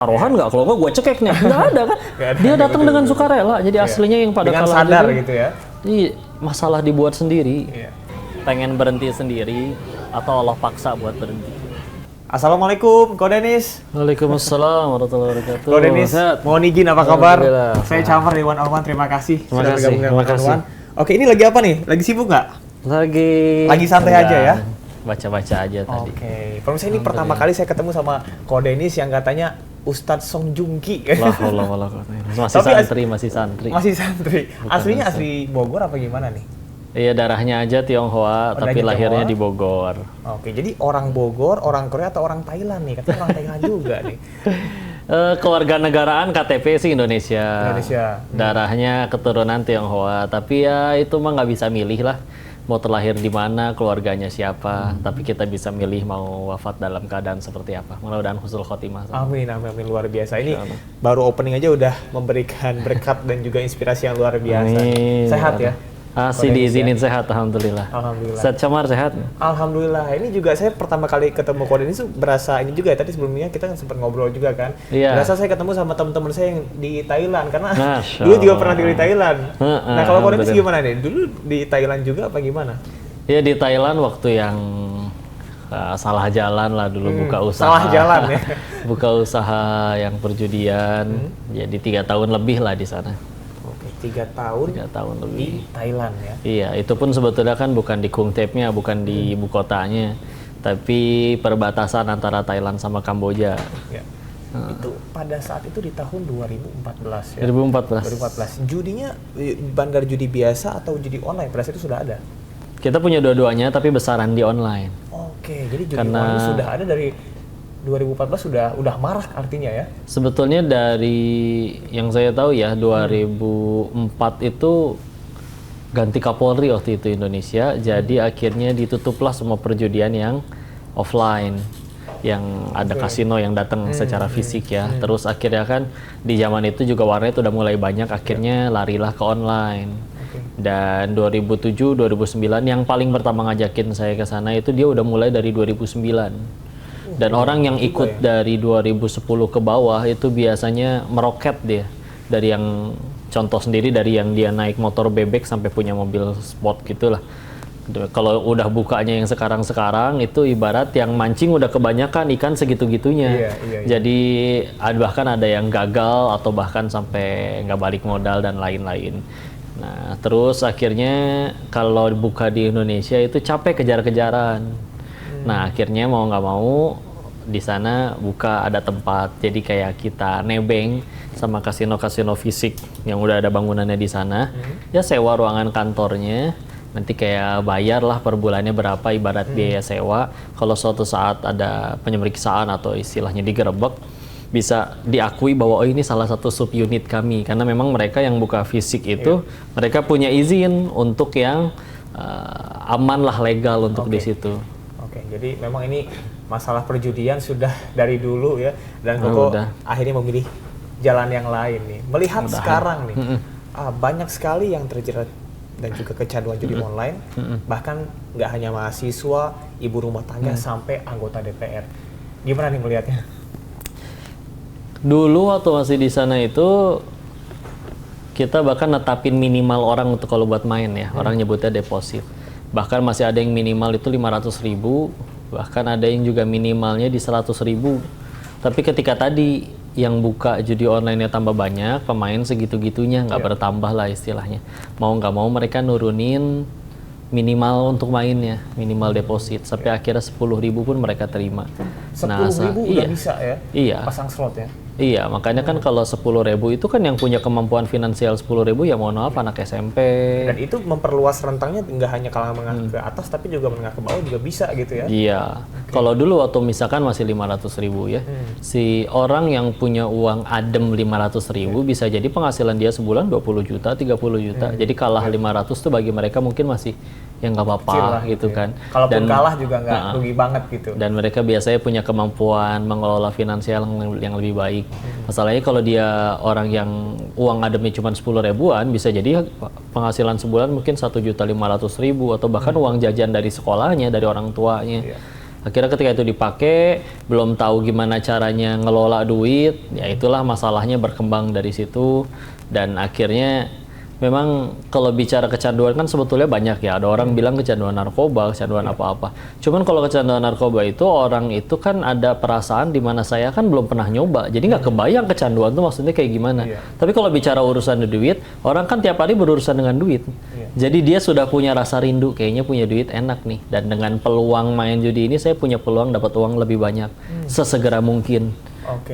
taruhan nggak, kalau nggak gue cekeknya nggak ada kan. Dia datang dengan sukarela, jadi aslinya yang pada dengan kalah sadar gitu ya. Iya, masalah dibuat sendiri. Iya. Pengen berhenti sendiri atau Allah paksa buat berhenti. Assalamualaikum, Ko Denis. Waalaikumsalam warahmatullahi wabarakatuh. Ko Denis, mohon izin apa kabar? Saya Camar dari One on One, terima kasih Terima sudah kasih, bergabung dengan terima One on kasih. One. Oke, ini lagi apa nih? Lagi sibuk nggak? Lagi santai aja ya? Baca-baca aja tadi. Oke, pemirsa, ini pertama kali saya ketemu sama Ko Denis yang katanya Ustadz Song Joong Ki. Masih santri. Masih santri. Bukan Aslinya Ustadz. asli Bogor apa gimana nih? Iya, darahnya aja Tionghoa, tapi Darahnya lahirnya Tionghoa. di Bogor. Oke, jadi orang Bogor, orang Korea atau orang Thailand nih? Katanya orang Thailand juga nih. Kewarganegaraan KTP sih Indonesia. Indonesia. Darahnya keturunan Tionghoa, tapi ya itu mah nggak bisa milih lah. Mau terlahir di mana, keluarganya siapa, tapi kita bisa milih mau wafat dalam keadaan seperti apa. Mudah-mudahan husnul khotimah. Amin, amin, amin, luar biasa. Ini Insya Allah. baru opening aja udah memberikan berkat dan juga inspirasi yang luar biasa. Amin. Sehat ya? Asli Ko Denis diizinin ya? sehat, alhamdulillah. Alhamdulillah. Sehat Camar, sehat. Alhamdulillah. Ini juga saya pertama kali ketemu Ko Denis tuh berasa ini juga ya. Tadi sebelumnya kita kan sempat ngobrol juga kan. Iya. Berasa saya ketemu sama teman-teman saya yang di Thailand karena Masya dulu juga Allah. pernah di Thailand. Heeh, Nah, kalau Ko Denis alhamdulillah. gimana nih? Dulu di Thailand juga apa gimana? Ya di Thailand waktu yang salah jalan lah dulu buka usaha. Salah jalan ya. Buka usaha yang perjudian. Jadi 3 tahun lebih lah di sana. Oke, 3 tahun 3 tahun di lebih. Thailand ya. Iya, itu pun sebetulnya kan bukan di Kung Thep-nya, bukan di ibu kotanya, tapi perbatasan antara Thailand sama Kamboja. Ya. Itu pada saat itu di tahun 2014 ya. 2014. 2014. Judinya bandar judi biasa atau judi online? Pada saat itu sudah ada. Kita punya dua-duanya, tapi besaran di online. Oke, jadi judi Karena- online sudah ada dari 2014 udah marak artinya ya. Sebetulnya dari yang saya tahu ya, 2004 itu ganti Kapolri waktu itu Indonesia, jadi akhirnya ditutuplah semua perjudian yang offline, yang ada kasino yang datang secara fisik ya. Terus akhirnya kan di zaman itu juga warnet udah mulai banyak, akhirnya larilah ke online. Dan 2007, 2009 yang paling pertama ngajakin saya ke sana itu dia udah mulai dari 2009. Dan orang yang ikut dari 2010 ke bawah itu biasanya meroket dia. Dari yang contoh sendiri dari yang dia naik motor bebek sampai punya mobil sport gitulah. Kalau udah bukanya yang sekarang-sekarang itu ibarat yang mancing udah kebanyakan ikan segitu-gitunya. Iya. Jadi bahkan ada yang gagal atau bahkan sampai nggak balik modal dan lain-lain. Nah, terus akhirnya kalau buka di Indonesia itu capek kejar-kejaran. Nah, akhirnya mau nggak mau di sana buka ada tempat. Jadi kayak kita nebeng sama kasino-kasino fisik yang udah ada bangunannya di sana. Ya sewa ruangan kantornya. Nanti kayak bayar lah per bulannya berapa ibarat biaya sewa. Kalau suatu saat ada penyemeriksaan atau istilahnya digerebek, bisa diakui bahwa oh ini salah satu subunit kami, karena memang mereka yang buka fisik itu mereka punya izin untuk yang aman lah, legal untuk di situ. Oke, jadi memang ini masalah perjudian sudah dari dulu ya, dan Koko udah. akhirnya memilih jalan yang lain nih. Melihat Mudahan. sekarang nih, banyak sekali yang terjerat dan juga kecanduan judi online, bahkan nggak hanya mahasiswa, ibu rumah tangga sampai anggota DPR. Gimana nih melihatnya? Dulu waktu masih di sana itu kita bahkan netapin minimal orang untuk kalau buat main ya, orang nyebutnya deposit. Bahkan masih ada yang minimal itu 500.000, bahkan ada yang juga minimalnya di 100.000. Tapi ketika tadi yang buka judi online-nya tambah banyak, pemain segitu-gitunya nggak bertambah lah istilahnya. Mau nggak mau mereka nurunin minimal untuk mainnya, minimal deposit. Sampai akhirnya 10.000 pun mereka terima. 10.000 udah iya. bisa ya? Iya. Pasang slot ya? Iya, makanya kan kalau 10.000 itu kan yang punya kemampuan finansial 10.000 ya mohon maaf anak SMP. Dan itu memperluas rentangnya nggak hanya kalangan menengah ke atas, tapi juga menengah ke bawah juga bisa gitu ya? Iya, kalau dulu waktu misalkan masih 500.000 ya, si orang yang punya uang adem 500.000 bisa jadi penghasilan dia sebulan 20 juta, 30 juta. Jadi kalah 500 tuh bagi mereka mungkin masih ya nggak apa-apa Kecil lah gitu ya. kan. Kalaupun kalah juga nggak rugi banget gitu. Dan mereka biasanya punya kemampuan mengelola finansial yang lebih baik. Masalahnya kalau dia orang yang uang ademnya cuma 10.000-an, bisa jadi penghasilan sebulan mungkin 1.500.000 atau bahkan uang jajan dari sekolahnya, dari orang tuanya. Akhirnya ketika itu dipakai, belum tahu gimana caranya ngelola duit, ya itulah masalahnya berkembang dari situ. Dan akhirnya memang kalau bicara kecanduan kan sebetulnya banyak ya. Ada orang bilang kecanduan narkoba, kecanduan apa-apa. Cuman kalau kecanduan narkoba itu orang itu kan ada perasaan di mana saya kan belum pernah nyoba. Jadi nggak kebayang kecanduan tuh maksudnya kayak gimana. Tapi kalau bicara urusan duit, orang kan tiap hari berurusan dengan duit. Jadi dia sudah punya rasa rindu, kayaknya punya duit enak nih. Dan dengan peluang main judi ini saya punya peluang dapat uang lebih banyak sesegera mungkin.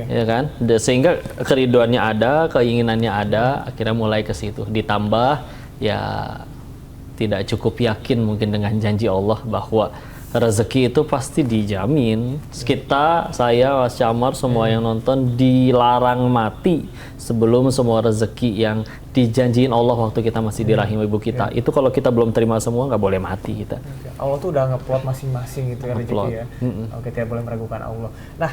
Ya kan, sehingga kerinduannya ada, keinginannya ada, akhirnya mulai ke situ. Ditambah ya tidak cukup yakin mungkin dengan janji Allah bahwa rezeki itu pasti dijamin. Kita, saya, Mas Camar, semua yang nonton dilarang mati sebelum semua rezeki yang dijanjiin Allah waktu kita masih di rahim ibu kita. Itu kalau kita belum terima semua nggak boleh mati kita. Allah tuh udah ngeplot masing-masing gitu ya rezeki ya. Oke, tidak boleh meragukan Allah. Nah,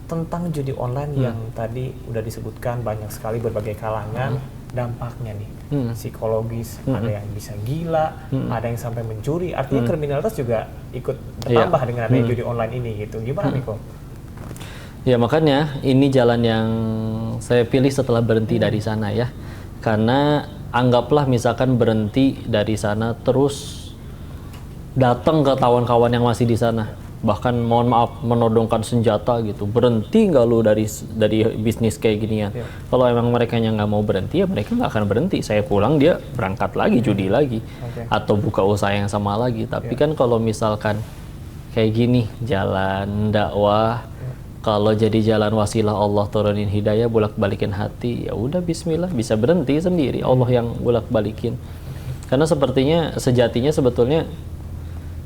tentang judi online yang tadi udah disebutkan banyak sekali berbagai kalangan, dampaknya nih psikologis, ada yang bisa gila, ada yang sampai mencuri, artinya kriminalitas juga ikut bertambah dengan adanya judi online ini gitu. Gimana nih kok? Ya makanya ini jalan yang saya pilih setelah berhenti dari sana ya, karena anggaplah misalkan berhenti dari sana terus datang ke kawan-kawan yang masih di sana, bahkan mohon maaf menodongkan senjata gitu, berhenti nggak lu dari bisnis kayak ginian. Kalau emang mereka yang nggak mau berhenti ya mereka nggak akan berhenti. Saya pulang dia berangkat lagi judi lagi atau buka usaha yang sama lagi. Tapi kan kalau misalkan kayak gini jalan dakwah, kalau jadi jalan wasilah Allah turunin hidayah, bolak-balikin hati, ya udah bismillah, bisa berhenti sendiri, Allah yang bolak-balikin. Karena sepertinya sejatinya sebetulnya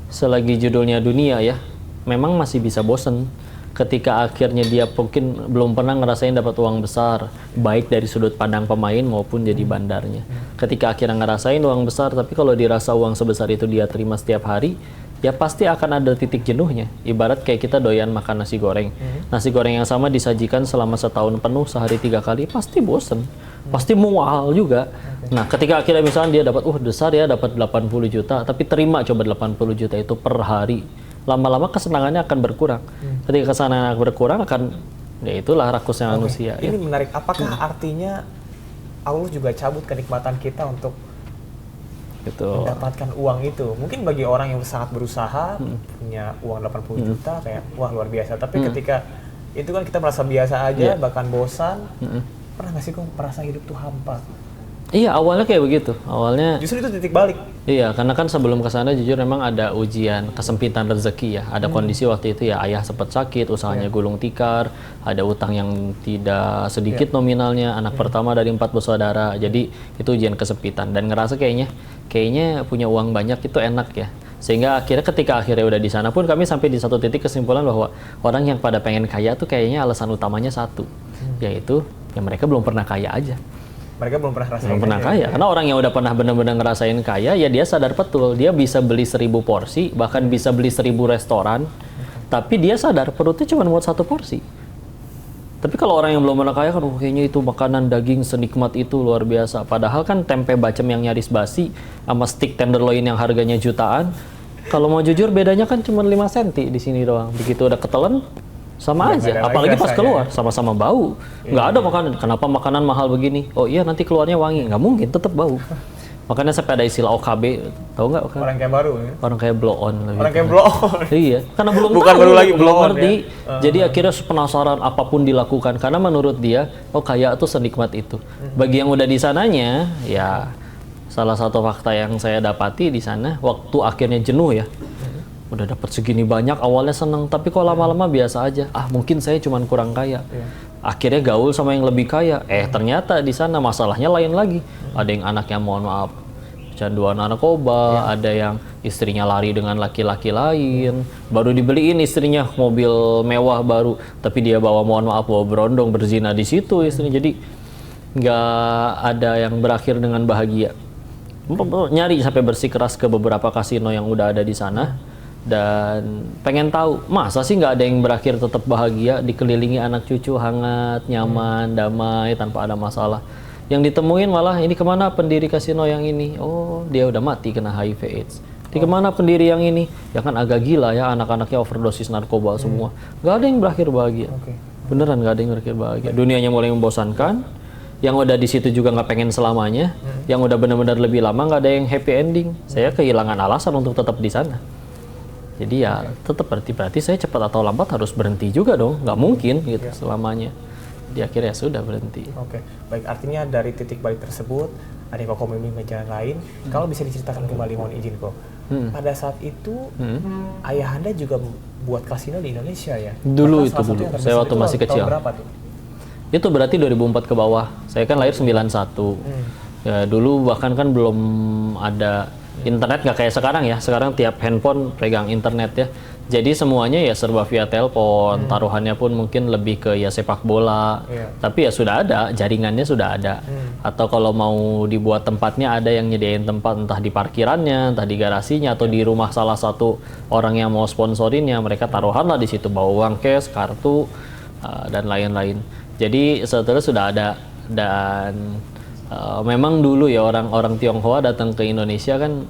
selagi judulnya dunia ya, memang masih bisa bosen ketika akhirnya dia mungkin belum pernah ngerasain dapat uang besar, baik dari sudut pandang pemain maupun jadi bandarnya. Ketika akhirnya ngerasain uang besar, tapi kalau dirasa uang sebesar itu dia terima setiap hari, ya pasti akan ada titik jenuhnya. Ibarat kayak kita doyan makan nasi goreng. Nasi goreng yang sama disajikan selama setahun penuh, sehari 3 kali, pasti bosen. Pasti mual juga. Nah, ketika akhirnya misalnya dia dapat, besar ya, dapat 80 juta, tapi terima coba 80 juta itu per hari. Lama-lama kesenangannya akan berkurang. Ketika kesenangan berkurang akan, ya itulah rakusnya manusia. Ini menarik. Apakah artinya Allah juga cabut kenikmatan kita untuk mendapatkan uang itu? Mungkin bagi orang yang sangat berusaha, punya uang 80 juta, kayak wah luar biasa. Tapi ketika itu kan kita merasa biasa aja, bahkan bosan. Pernah nggak sih kok merasa hidup tuh hampa? Iya, awalnya kayak begitu. Awalnya justru itu titik balik. Iya, karena kan sebelum ke sana jujur memang ada ujian kesempitan rezeki ya. Ada kondisi waktu itu ya ayah sempat sakit, usahanya gulung tikar, ada utang yang tidak sedikit nominalnya, anak pertama dari 4 bersaudara. Jadi itu ujian kesempitan dan ngerasa kayaknya punya uang banyak itu enak ya. Sehingga ketika akhirnya udah di sana pun kami sampai di satu titik kesimpulan bahwa orang yang pada pengen kaya tuh kayaknya alasan utamanya satu, yaitu ya mereka belum pernah kaya aja. Mereka belum pernah rasain. Belum pernah kaya. Karena orang yang udah pernah benar-benar ngerasain kaya, ya dia sadar betul. Dia bisa beli 1000 porsi, bahkan bisa beli 1000 restoran. Tapi dia sadar perutnya cuma muat 1 porsi. Tapi kalau orang yang belum pernah kaya kan, kayaknya itu makanan daging senikmat itu luar biasa. Padahal kan tempe bacem yang nyaris basi, sama steak tenderloin yang harganya jutaan. Kalau mau jujur bedanya kan cuma 5 cm di sini doang. Begitu udah ketelan, sama aja, apalagi pas keluar sama-sama bau. Nggak ada makanan. Kenapa makanan mahal begini? Oh iya nanti keluarnya wangi. Nggak mungkin, tetap bau. Makanya sampai ada istilah OKB, tahu nggak? Orang kayak baru ya? Orang kayak blow on. Orang kayak blow on. Iya, karena belum bukan tahu, baru lagi belum blow on, ngerti. Ya? Jadi akhirnya penasaran apapun dilakukan karena menurut dia, oh kaya tuh senikmat itu. Bagi yang udah di sananya, ya salah satu fakta yang saya dapati di sana, waktu akhirnya jenuh ya. Udah dapat segini banyak, awalnya seneng, tapi kok lama-lama biasa aja. Mungkin saya cuma kurang kaya. Akhirnya gaul sama yang lebih kaya. Ternyata di sana masalahnya lain lagi. Ada yang anaknya mohon maaf kecanduan narkoba, ada yang istrinya lari dengan laki-laki lain, baru dibeliin istrinya mobil mewah baru, tapi dia bawa mohon maaf bawa berondong berzina di situ istrinya. Jadi nggak ada yang berakhir dengan bahagia. Nyari sampai bersikeras ke beberapa kasino yang udah ada di sana. Dan pengen tahu, masa sih nggak ada yang berakhir tetap bahagia, dikelilingi anak cucu hangat, nyaman, damai, tanpa ada masalah. Yang ditemuin malah, ini kemana pendiri kasino yang ini? Oh, dia udah mati kena HIV AIDS. Di kemana pendiri yang ini? Ya kan agak gila ya, anak-anaknya overdosis narkoba semua. Nggak ada yang berakhir bahagia. Beneran nggak ada yang berakhir bahagia. Dunianya mulai membosankan. Yang udah di situ juga nggak pengen selamanya. Yang udah benar-benar lebih lama nggak ada yang happy ending. Saya kehilangan alasan untuk tetap di sana. Jadi ya tetap berarti saya cepat atau lambat harus berhenti juga dong. Nggak mungkin gitu selamanya. Di akhirnya sudah berhenti. Oke, baik, artinya dari titik balik tersebut ada Koko memilih jalan lain. Kalau bisa diceritakan kembali, mohon izin kok. Pada saat itu ayah Anda juga buat kasino di Indonesia ya? Dulu Bahkan itu salah satu dulu. yang Saya terbesar waktu itu masih tahun kecil. berapa tuh? Itu berarti 2004 ke bawah. Saya kan lahir 91. Ya dulu bahkan kan belum ada internet, nggak kayak sekarang ya. Sekarang tiap handphone pegang internet ya. Jadi semuanya ya serba via telepon, taruhannya pun mungkin lebih ke ya sepak bola. Tapi ya sudah ada, jaringannya sudah ada. Atau kalau mau dibuat tempatnya ada yang nyediain tempat entah di parkirannya, entah di garasinya atau di rumah salah satu orang yang mau sponsorinnya, mereka taruhanlah di situ bawa uang cash, kartu dan lain-lain. Jadi setelah sudah ada dan memang dulu ya orang-orang Tionghoa datang ke Indonesia kan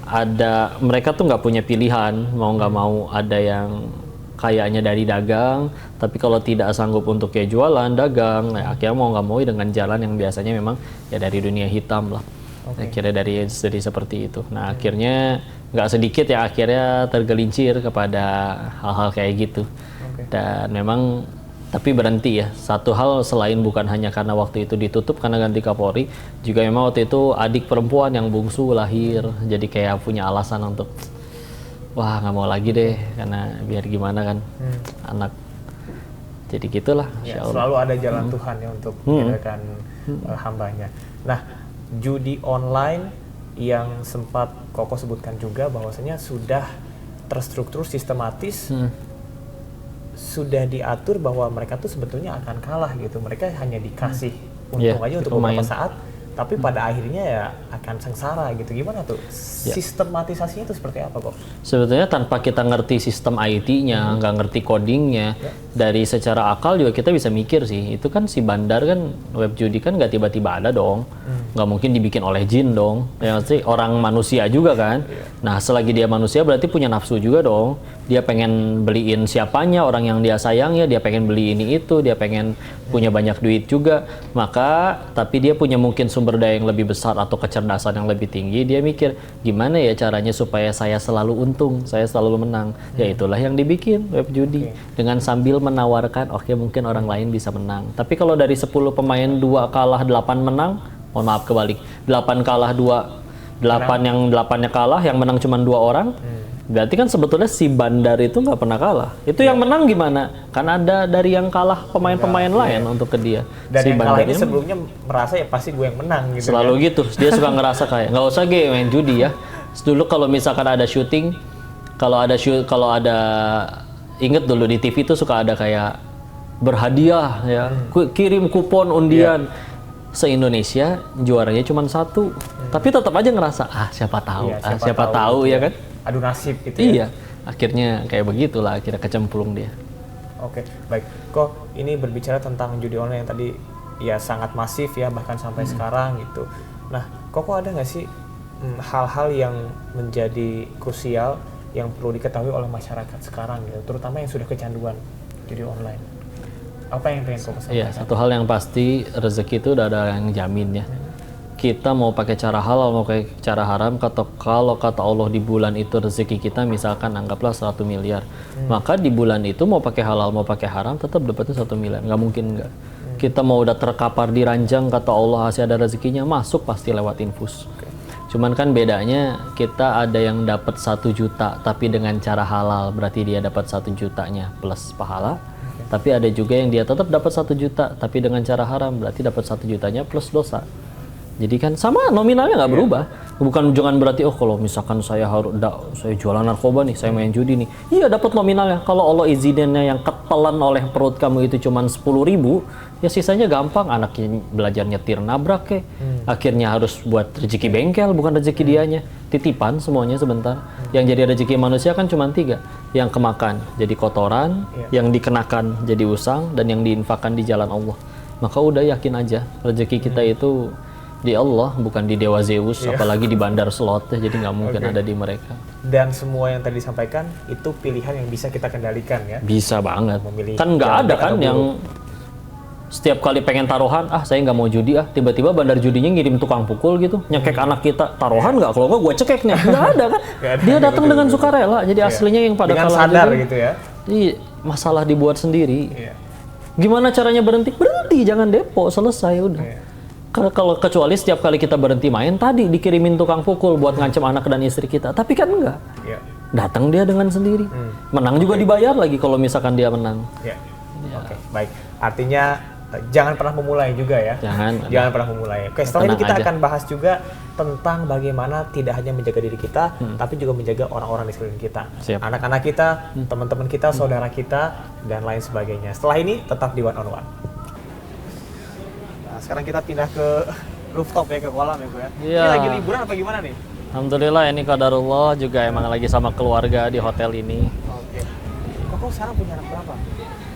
ada, mereka tuh nggak punya pilihan, mau nggak mau ada yang kayaknya dari dagang, tapi kalau tidak sanggup untuk kayak jualan, dagang, ya akhirnya mau nggak mau dengan jalan yang biasanya memang ya dari dunia hitam lah. Akhirnya dari seperti itu. Nah akhirnya nggak sedikit ya akhirnya tergelincir kepada hal-hal kayak gitu. Dan memang tapi berhenti ya. Satu hal selain bukan hanya karena waktu itu ditutup karena ganti Kapolri, juga memang waktu itu adik perempuan yang bungsu lahir, jadi kayak punya alasan untuk wah nggak mau lagi deh, karena biar gimana kan anak. Jadi gitulah. Ya, selalu ada jalan Tuhan ya untuk menyediakan hambanya. Nah, judi online yang sempat Koko sebutkan juga bahwasanya sudah terstruktur sistematis. Sudah diatur bahwa mereka tuh sebetulnya akan kalah gitu. Mereka hanya dikasih untung aja untuk beberapa saat, tapi pada akhirnya ya akan sengsara gitu. Gimana tuh? Sistematisasinya itu seperti apa kok? Sebetulnya tanpa kita ngerti sistem IT-nya, nggak ngerti codingnya, dari secara akal juga kita bisa mikir sih. Itu kan si bandar kan, web judi kan nggak tiba-tiba ada dong. Nggak mungkin dibikin oleh jin dong. Ya sih orang manusia juga kan. Nah selagi dia manusia berarti punya nafsu juga dong. Dia pengen beliin siapanya, orang yang dia sayang ya, dia pengen beli ini itu, dia pengen punya banyak duit juga. Maka, tapi dia punya mungkin sumber daya yang lebih besar atau kecerdasan yang lebih tinggi, dia mikir, gimana ya caranya supaya saya selalu untung, saya selalu menang. Ya itulah yang dibikin web judi. Dengan sambil menawarkan, oke mungkin orang lain bisa menang. Tapi kalau dari 10 pemain 2 kalah 8 menang, mohon maaf kebalik, 8 kalah 2, 8 yang 8-nya kalah, yang menang cuma 2 orang. Berarti kan sebetulnya si bandar itu nggak pernah kalah. Itu yang menang gimana? Kan ada dari yang kalah pemain-pemain lain untuk ke dia. Dan si yang kalah ini sebelumnya merasa ya pasti gue yang menang gitu. Selalu gitu. Dia suka ngerasa kayak nggak usah gue main judi ya. Dulu kalau misalkan ada syuting, kalau ada inget dulu di TV itu suka ada kayak berhadiah ya, kirim kupon undian. Se-Indonesia juaranya cuma 1. Tapi tetap aja ngerasa siapa tahu, siapa tahu ya kan. Adu nasib gitu ya. Iya, akhirnya kayak begitulah, akhirnya kecemplung dia. Oke, baik. Kok ini berbicara tentang judi online yang tadi ya sangat masif ya, bahkan sampai sekarang gitu. Nah, kok ada nggak sih hal-hal yang menjadi krusial yang perlu diketahui oleh masyarakat sekarang gitu, terutama yang sudah kecanduan judi online? Apa yang pengen Koko sampaikan? Iya, satu hal yang pasti, rezeki itu udah ada yang jamin ya. Kita mau pakai cara halal, mau pakai cara haram, kalau kata Allah di bulan itu rezeki kita misalkan anggaplah 100 miliar. Maka di bulan itu mau pakai halal, mau pakai haram, tetap dapatnya 1 miliar. Nggak mungkin nggak. Kita mau udah terkapar di ranjang, kata Allah masih ada rezekinya, masuk pasti lewat infus. Cuman kan bedanya kita ada yang dapat 1 juta, tapi dengan cara halal, berarti dia dapat 1 jutanya plus pahala. Tapi ada juga yang dia tetap dapat 1 juta, tapi dengan cara haram, berarti dapat 1 jutanya plus dosa. Jadi kan sama nominalnya nggak berubah. Bukan jangan berarti kalau misalkan saya saya jualan narkoba nih, saya main judi nih. Iya dapat nominalnya. Kalau Allah izinnya yang ketelan oleh perut kamu itu cuma 10.000, ya sisanya gampang. Anaknya belajar nyetir nabrak ke. Akhirnya harus buat rezeki bengkel, bukan rezeki dianya. Titipan semuanya sebentar. Yang jadi rezeki manusia kan cuma 3. Yang kemakan jadi kotoran, yang dikenakan jadi usang, dan yang diinfakkan di jalan Allah. Maka udah yakin aja rezeki kita itu Di Allah, bukan di Dewa Zeus, apalagi di bandar slot, jadi nggak mungkin ada di mereka. Dan semua yang tadi disampaikan itu pilihan yang bisa kita kendalikan ya. Bisa banget. Memilih Kan nggak jalan ada baik kan atau yang setiap kali pengen taruhan, saya nggak mau judi tiba-tiba bandar judinya ngirim tukang pukul gitu, nyekek anak kita, taruhan nggak, kalau nggak gue cekek nih, nggak ada kan. Dia datang dengan sukarela, jadi aslinya yang pada dengan kalah sadar juga, gitu ya. Iya, masalah dibuat sendiri. Iya. Gimana caranya berhenti? Berhenti, jangan depo, selesai udah. Iya. Karena kalau kecuali setiap kali kita berhenti main, tadi dikirimin tukang pukul buat ngancem anak dan istri kita. Tapi kan enggak. Iya. Datang dia dengan sendiri. Menang juga dibayar lagi kalau misalkan dia menang. Iya. Oke, baik. Artinya jangan pernah memulai juga ya. Jangan pernah memulai. Oke, setelah ini kita akan bahas juga tentang bagaimana tidak hanya menjaga diri kita, tapi juga menjaga orang-orang di sekeliling kita. Siap. Anak-anak kita, teman-teman kita, saudara kita, dan lain sebagainya. Setelah ini tetap di One on One. Nah, sekarang kita pindah ke rooftop ya, ke kolam ya Bu ya. Iya. Ini lagi liburan apa gimana nih? Alhamdulillah ini qadarullah juga emang lagi sama keluarga di hotel ini. Oke. Koko sekarang punya anak berapa?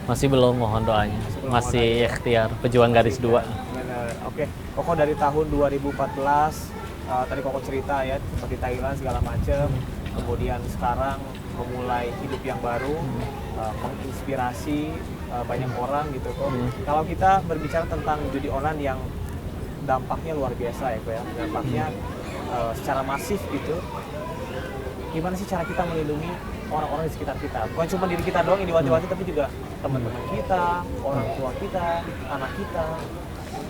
Masih belum, mohon doanya. Masih ikhtiar, pejuang garis 2. Benar. Oke. Koko dari tahun 2014 tadi Koko cerita ya seperti Thailand segala macam. Kemudian sekarang memulai hidup yang baru, menginspirasi banyak orang gitu kok. Kalau kita berbicara tentang judi online yang dampaknya luar biasa ya kok ya. Dampaknya secara masif gitu. Gimana sih cara kita melindungi orang-orang di sekitar kita? Bukan cuma diri kita doang yang diwati-wati, tapi juga teman-teman kita, orang tua kita, anak kita.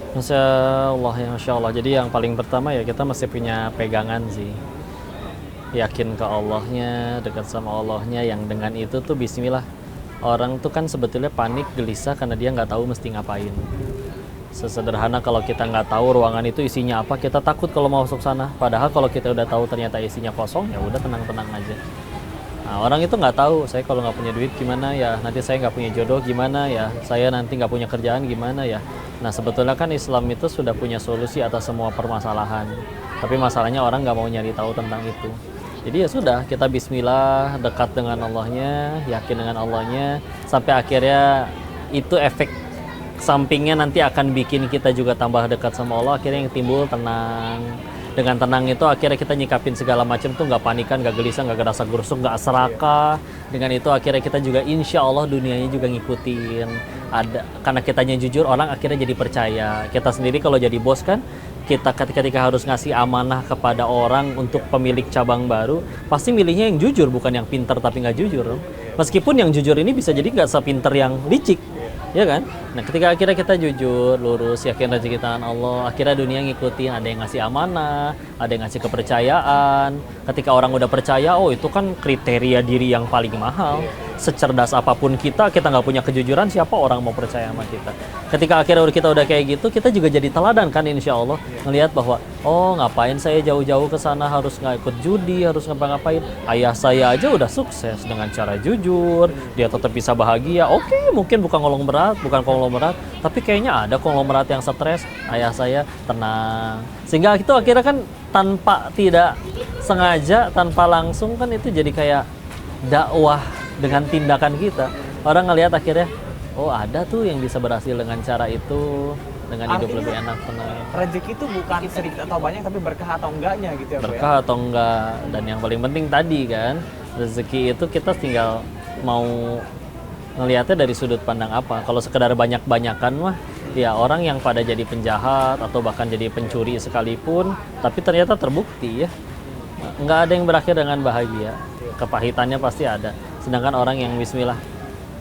Masya Allah, ya Masya Allah. Jadi yang paling pertama ya kita mesti punya pegangan sih. Yakin ke Allahnya, dekat sama Allahnya, yang dengan itu tuh bismillah. Orang tuh kan sebetulnya panik, gelisah karena dia nggak tahu mesti ngapain. Sesederhana kalau kita nggak tahu ruangan itu isinya apa, kita takut kalau mau masuk sana. Padahal kalau kita udah tahu ternyata isinya kosong, ya udah tenang-tenang aja. Nah, orang itu nggak tahu, saya kalau nggak punya duit gimana ya, nanti saya nggak punya jodoh gimana ya, saya nanti nggak punya kerjaan gimana ya. Nah sebetulnya kan Islam itu sudah punya solusi atas semua permasalahan. Tapi masalahnya orang nggak mau nyari tahu tentang itu. Jadi ya sudah, kita bismillah, dekat dengan Allahnya, yakin dengan Allahnya, sampai akhirnya itu efek sampingnya nanti akan bikin kita juga tambah dekat sama Allah. Akhirnya yang timbul tenang. Dengan tenang itu akhirnya kita nyikapin segala macam tuh nggak panikan, nggak gelisah, nggak gerasa gerusuk, nggak serakah. Dengan itu akhirnya kita juga insya Allah dunianya juga ngikutin. Karena kitanya jujur, orang akhirnya jadi percaya. Kita sendiri kalau jadi bos kan, kita ketika harus ngasih amanah kepada orang untuk pemilik cabang baru, pasti milihnya yang jujur, bukan yang pinter tapi nggak jujur. Meskipun yang jujur ini bisa jadi nggak sepinter yang licik, ya kan? Nah ketika akhirnya kita jujur, lurus, yakin rezeki tangan Allah, akhirnya dunia ngikutin, ada yang ngasih amanah, ada yang ngasih kepercayaan. Ketika orang udah percaya, oh itu kan kriteria diri yang paling mahal. Secerdas apapun kita nggak punya kejujuran, siapa orang mau percaya sama kita? Ketika akhirnya kita udah kayak gitu, kita juga jadi teladan kan insya Allah. Ngelihat bahwa, oh ngapain saya jauh-jauh ke sana, harus nggak ikut judi, harus ngapa-ngapain. Ayah saya aja udah sukses dengan cara jujur, dia tetap bisa bahagia. Oke, mungkin bukan konglomerat, tapi kayaknya ada konglomerat yang stres. Ayah saya tenang. Sehingga itu akhirnya kan tanpa tidak sengaja, tanpa langsung kan itu jadi kayak dakwah dengan tindakan kita. Orang ngelihat akhirnya, oh ada tuh yang bisa berhasil dengan cara itu, dengan hidup lebih enak, tenang. Rezeki itu bukan sedikit atau banyak, tapi berkah atau enggaknya gitu ya. Berkah atau enggak, dan yang paling penting tadi kan, rezeki itu kita tinggal mau ngelihatnya dari sudut pandang apa. Kalau sekedar banyak-banyakan mah, ya orang yang pada jadi penjahat atau bahkan jadi pencuri sekalipun, tapi ternyata terbukti ya, nggak ada yang berakhir dengan bahagia. Kepahitannya pasti ada. Sedangkan orang yang bismillah,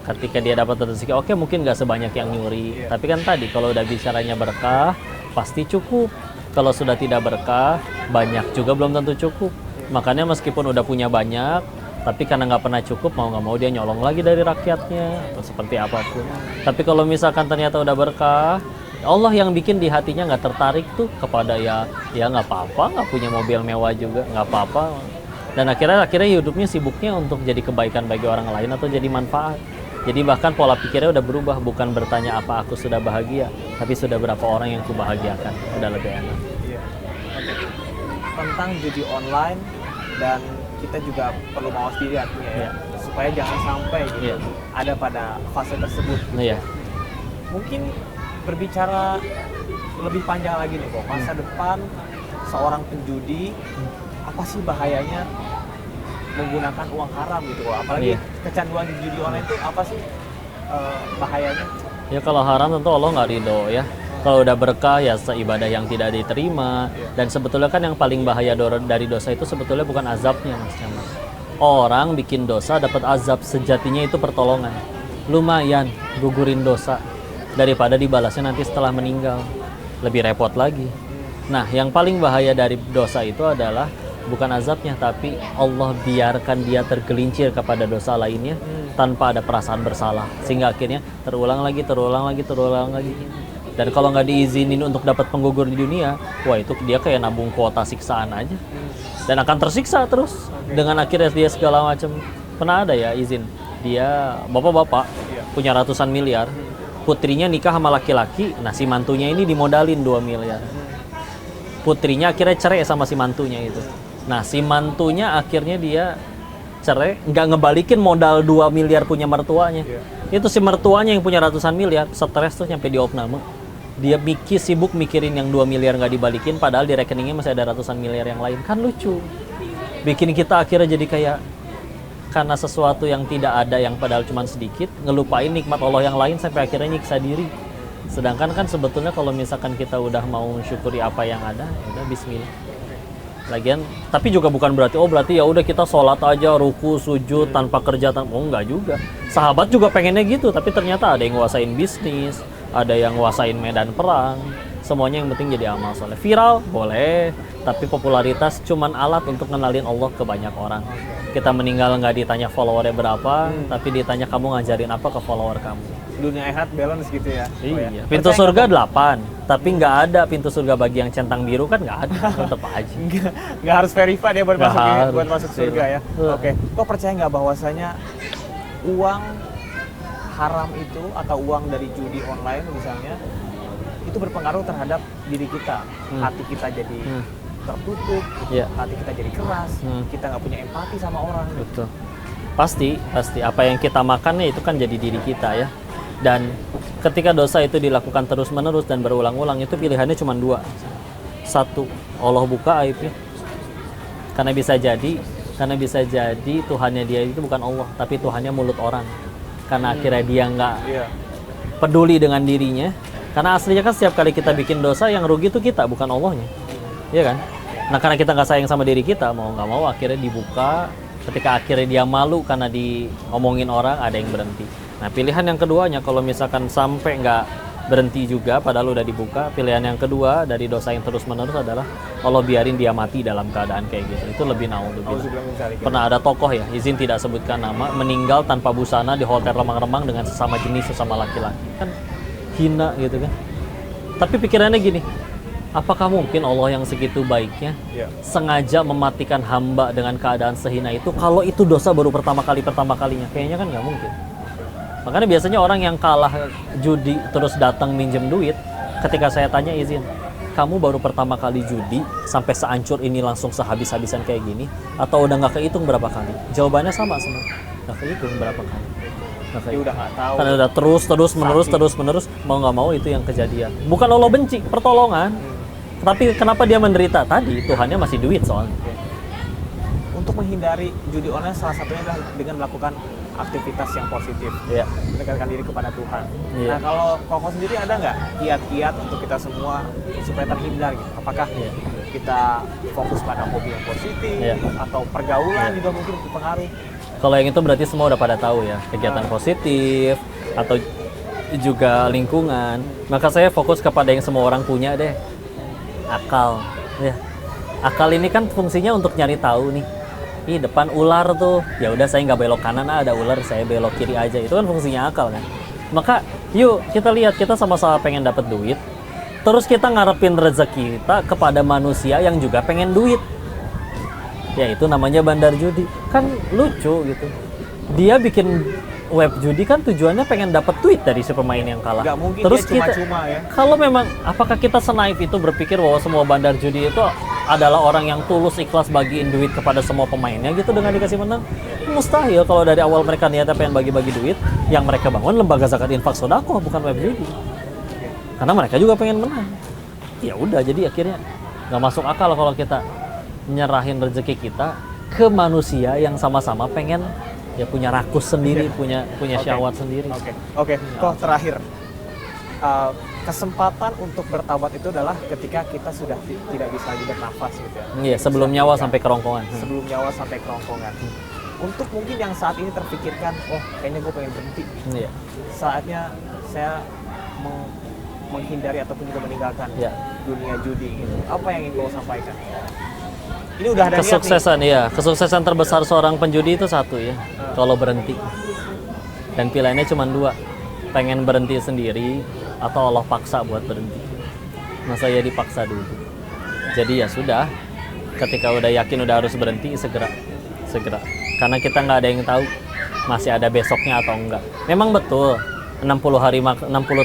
ketika dia dapat rezeki, oke mungkin nggak sebanyak yang nyuri, tapi kan tadi kalau udah bicaranya berkah, pasti cukup. Kalau sudah tidak berkah, banyak juga belum tentu cukup. Makanya meskipun udah punya banyak, tapi karena nggak pernah cukup, mau nggak mau dia nyolong lagi dari rakyatnya atau seperti apapun. Tapi kalau misalkan ternyata udah berkah, Allah yang bikin di hatinya nggak tertarik tuh kepada ya nggak apa-apa, nggak punya mobil mewah juga nggak apa-apa. Dan akhirnya hidupnya sibuknya untuk jadi kebaikan bagi orang lain atau jadi manfaat. Jadi bahkan pola pikirnya udah berubah, bukan bertanya apa aku sudah bahagia, tapi sudah berapa orang yang kubahagiakan, udah lebih enak. Iya. Tentang judi online, dan kita juga perlu mawas diri artinya ya, supaya jangan sampai gitu ada pada fase tersebut gitu. Iya. Mungkin berbicara lebih panjang lagi nih kok, masa depan seorang penjudi, apa sih bahayanya menggunakan uang haram gitu kok, apalagi kecanduan judi online itu apa sih bahayanya? Ya kalau haram tentu Allah nggak ridho ya. Kalau udah berkah ya ibadah yang tidak diterima. Dan sebetulnya kan yang paling bahaya dari dosa itu sebetulnya bukan azabnya Mas Camat. Orang bikin dosa dapat azab, sejatinya itu pertolongan. Lumayan gugurin dosa daripada dibalasnya nanti setelah meninggal. Lebih repot lagi. Nah yang paling bahaya dari dosa itu adalah bukan azabnya, tapi Allah biarkan dia tergelincir kepada dosa lainnya tanpa ada perasaan bersalah, sehingga akhirnya terulang lagi. Dan kalau nggak diizinin untuk dapat penggugur di dunia, wah itu dia kayak nabung kuota siksaan aja, dan akan tersiksa terus dengan akhirnya dia segala macam. Pernah ada ya izin, dia bapak-bapak punya ratusan miliar, putrinya nikah sama laki-laki, nah si mantunya ini dimodalin 2 miliar. Putrinya akhirnya cerai sama si mantunya itu. Nah si mantunya akhirnya dia cerai, nggak ngebalikin modal 2 miliar punya mertuanya. Itu si mertuanya yang punya ratusan miliar, stres tuh nyampe di opname. Dia sibuk mikirin yang 2 miliar nggak dibalikin, padahal di rekeningnya masih ada ratusan miliar yang lain. Kan lucu. Bikin kita akhirnya jadi kayak, karena sesuatu yang tidak ada, yang padahal cuma sedikit, ngelupain nikmat Allah yang lain sampai akhirnya nyiksa diri. Sedangkan kan sebetulnya kalau misalkan kita udah mau mensyukuri apa yang ada, udah bismillah. Lagian, tapi juga bukan berarti ya udah kita sholat aja, ruku, sujud tanpa kerja, enggak juga. Sahabat juga pengennya gitu, tapi ternyata ada yang nguasain bisnis, ada yang nguasain medan perang. Semuanya yang penting jadi amal soleh. Viral boleh, tapi popularitas cuman alat untuk kenalin Allah ke banyak orang. Kita meninggal nggak ditanya followernya berapa, tapi ditanya kamu ngajarin apa ke follower kamu. Dunia akhirat balance gitu ya. Iya. Pintu surga 8, tapi nggak ada pintu surga bagi yang centang biru kan nggak ada, tetap aja. Nggak harus verified ya buat masuk surga ya. Oke. Kok percaya nggak bahwasanya uang haram itu atau uang dari judi online misalnya itu berpengaruh terhadap diri kita, hati kita jadi tertutup, hati kita jadi keras, kita nggak punya empati sama orang. Betul. Pasti apa yang kita makannya itu kan jadi diri kita ya. Dan ketika dosa itu dilakukan terus-menerus dan berulang-ulang, itu pilihannya cuma 2. 1, Allah buka aibnya. Karena bisa jadi Tuhannya dia itu bukan Allah, tapi Tuhannya mulut orang. Karena akhirnya dia nggak peduli dengan dirinya. Karena aslinya kan setiap kali kita bikin dosa, yang rugi itu kita, bukan Allahnya. Iya kan? Nah karena kita nggak sayang sama diri kita, mau nggak mau akhirnya dibuka. Ketika akhirnya dia malu karena diomongin orang, ada yang berhenti. Nah pilihan yang keduanya, kalau misalkan sampai nggak berhenti juga padahal udah dibuka, pilihan yang kedua dari dosa yang terus menerus adalah Allah biarin dia mati dalam keadaan kayak gitu. Itu lebih naudzubillah. Pernah ada tokoh ya, izin tidak sebutkan nama, meninggal tanpa busana di hotel remang-remang dengan sesama jenis, sesama laki-laki. Kan hina gitu kan. Tapi pikirannya gini, apakah mungkin Allah yang segitu baiknya sengaja mematikan hamba dengan keadaan sehina itu, kalau itu dosa baru pertama kalinya? Kayaknya kan nggak mungkin. Makanya biasanya orang yang kalah judi terus datang minjem duit, ketika saya tanya izin, kamu baru pertama kali judi sampai seancur ini langsung sehabis-habisan kayak gini, atau udah nggak kehitung berapa kali? Jawabannya sama semua, nggak kehitung berapa kali. Dia udah nggak tahu. Karena udah terus menerus, mau nggak mau itu yang kejadian. Bukan Allah benci, pertolongan. Tapi kenapa dia menderita? Tadi Tuhannya masih duit soalnya. Untuk menghindari judi online salah satunya adalah dengan melakukan aktivitas yang positif, mendekatkan diri kepada Tuhan. Nah kalau Koko sendiri ada nggak kiat-kiat untuk kita semua supaya terhindar gitu? Apakah kita fokus pada hobi yang positif atau pergaulan juga mungkin berpengaruh? Kalau yang itu berarti semua udah pada tahu ya, kegiatan positif atau juga lingkungan. Maka saya fokus kepada yang semua orang punya deh, akal. Ya, akal ini kan fungsinya untuk nyari tahu nih. Depan ular tuh, ya udah saya nggak belok kanan, ada ular saya belok kiri aja. Itu kan fungsinya akal kan. Maka yuk kita lihat, kita sama-sama pengen dapat duit, terus kita ngarepin rezeki kita kepada manusia yang juga pengen duit. Ya itu namanya bandar judi. Kan lucu gitu. Dia bikin web judi kan tujuannya pengen dapat duit dari si pemain yang kalah. Gak mungkin terus dia cuma-cuma ya. Kalau memang, apakah kita senaif itu berpikir bahwa semua bandar judi itu adalah orang yang tulus ikhlas bagiin duit kepada semua pemainnya gitu dengan dikasih menang? Mustahil. Kalau dari awal mereka niatnya pengen bagi-bagi duit, yang mereka bangun lembaga zakat infak sedekah, bukan web judi. Karena mereka juga pengen menang. ya udah, jadi akhirnya nggak masuk akal kalau kita nyerahin rezeki kita ke manusia yang sama-sama pengen ya punya rakus sendiri, punya syahwat sendiri. Oke. Kok terakhir, kesempatan untuk bertaubat itu adalah ketika kita sudah tidak bisa lagi bernafas gitu ya. Iya, sebelum nyawa sampai kerongkongan. Sebelum nyawa sampai kerongkongan. Untuk mungkin yang saat ini terpikirkan, oh kayaknya gue pengen berhenti. Iya. Saatnya saya menghindari ataupun juga meninggalkan dunia judi gitu. Apa yang ingin kau sampaikan? Ini udah ada kesuksesan niat nih. Ya, kesuksesan terbesar seorang penjudi itu satu ya, kalau berhenti. Dan pilihannya cuma dua, pengen berhenti sendiri atau Allah paksa buat berhenti. Nah saya dipaksa dulu. Jadi ya sudah, ketika udah yakin udah harus berhenti, segera. Karena kita nggak ada yang tahu masih ada besoknya atau enggak. Memang betul 60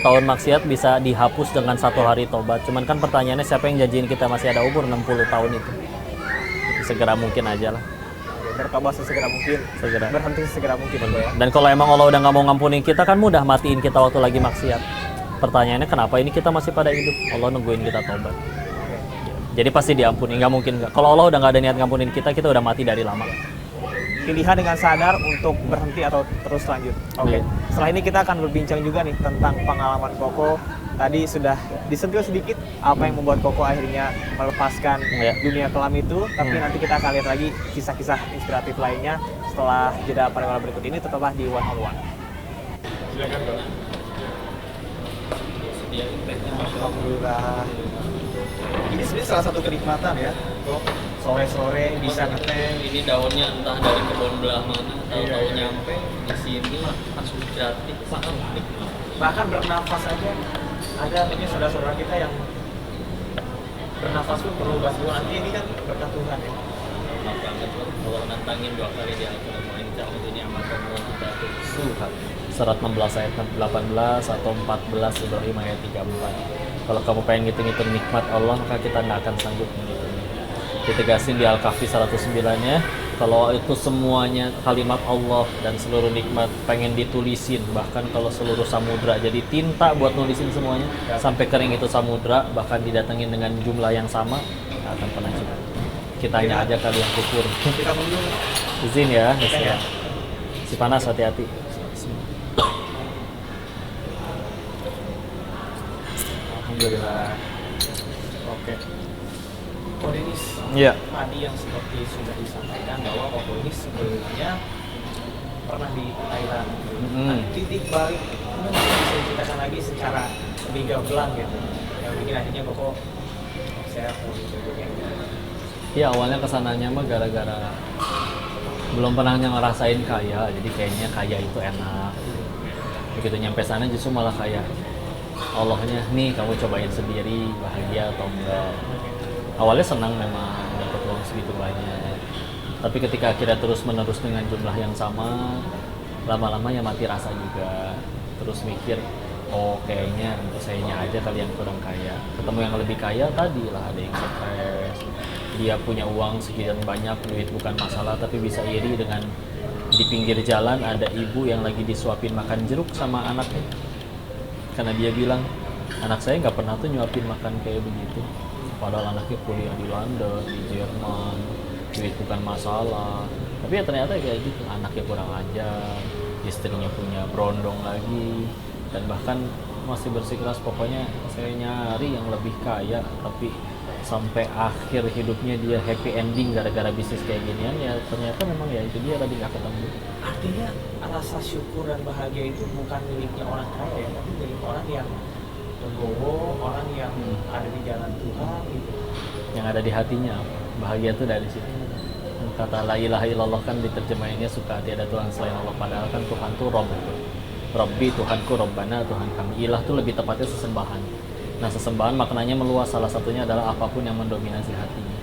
tahun maksiat bisa dihapus dengan 1 hari tobat. Cuman kan pertanyaannya siapa yang janjiin kita masih ada umur 60 tahun itu. Segera mungkin aja lah. Bertobat sesegera mungkin. Berhenti sesegera mungkin. Ya. Dan kalau emang Allah udah nggak mau ngampunin kita, kan mudah matiin kita waktu lagi maksiat. Pertanyaannya kenapa ini kita masih pada hidup? Allah nungguin kita tobat. Jadi pasti diampuni, nggak mungkin nggak. Kalau Allah udah nggak ada niat ngampunin kita udah mati dari lama. Pilihan dengan sadar untuk berhenti atau terus lanjut. Oke. Setelah ini kita akan berbincang juga nih tentang pengalaman Koko. Tadi sudah disentuh sedikit apa yang membuat Koko akhirnya melepaskan dunia kelam itu. Tapi nanti kita akan lihat lagi kisah-kisah inspiratif lainnya setelah jeda pariwara berikut ini. Tetaplah di One on One. Silakan Kok. Alhamdulillah. Ini sebenarnya salah satu kenikmatan ya. Sore-sore bisa ngeteh. Ini daunnya entah dari kebun belah mana, tahu-tahu nyampe di sini langsung jatuh, sangat nikmat. Bahkan bernafas aja ada mungkin saudara-saudara kita yang bernafas pun perlu bantuan. Nanti ini kan berkat Tuhan ya. Enak banget loh, kalau nantangin 2 kali di Al-Quran ini kan ini amatkan Allah kita tuh suhat. Surat 16 ayat 18 atau 14 Ibrahim ayat 34. Kalau kamu pengen ngitung-ngitung nikmat Allah, maka kita nggak akan sanggup menghitungnya. Ditegasin di Al-Kahfi 109-nya, kalau itu semuanya kalimat Allah dan seluruh nikmat pengen ditulisin, bahkan kalau seluruh samudra jadi tinta buat nulisin semuanya, sampai kering itu samudra, bahkan didatengin dengan jumlah yang sama, nggak akan pernah cukup. Kitanya aja kali yang kufur. Kita dulu. Izin ya, si panas, hati-hati. Alhamdulillah. Oke. Kok Denis? Iya. Tadi yang seperti sudah disampaikan bahwa Koko ini sebelumnya pernah di Thailand. Titik balik mungkin bisa diceritakan lagi secara lebih gamblang gitu. Yang bikin akhirnya Koko saya mau mencoba. Iya, awalnya kesananya mah gara-gara belum pernah ngerasain kaya, jadi kayaknya kaya itu enak. Begitu nyampe sana justru malah kaya. Allahnya nih kamu cobain sendiri, bahagia atau enggak. Awalnya senang memang dapat uang segitu banyak, tapi ketika akhirnya terus menerus dengan jumlah yang sama, lama-lama ya mati rasa juga. Terus mikir, oh kayaknya untuk sayanya aja kali yang kurang kaya. Ketemu yang lebih kaya tadi lah, ada yang stres, dia punya uang sekian banyak, duit bukan masalah, tapi bisa iri dengan di pinggir jalan ada ibu yang lagi disuapin makan jeruk sama anaknya, karena dia bilang anak saya nggak pernah tuh nyuapin makan kayak begitu. Padahal anaknya kuliah di London, di Jerman, duit bukan masalah. Tapi ya ternyata kayak gitu, anaknya kurang ajar, istrinya punya berondong lagi, dan bahkan masih bersikeras pokoknya saya nyari yang lebih kaya, tapi sampai akhir hidupnya dia happy ending gara-gara bisnis kayak ginian, ya ternyata memang ya itu dia tadi nggak ketemu. Artinya rasa syukur dan bahagia itu bukan miliknya orang kaya, tapi milik orang yang legowo, orang yang ada di jalan Tuhan gitu. Yang ada di hatinya, bahagia itu dari situ. Kata la ilaha illallah kan diterjemahinnya suka tiada Tuhan selain Allah, padahal kan Tuhan tuh Rob itu. Rabbi, Tuhanku, Robbana, Tuhan kami. Ilah tuh lebih tepatnya sesembahan. Nah sesembahan maknanya meluas, salah satunya adalah apapun yang mendominasi hatinya.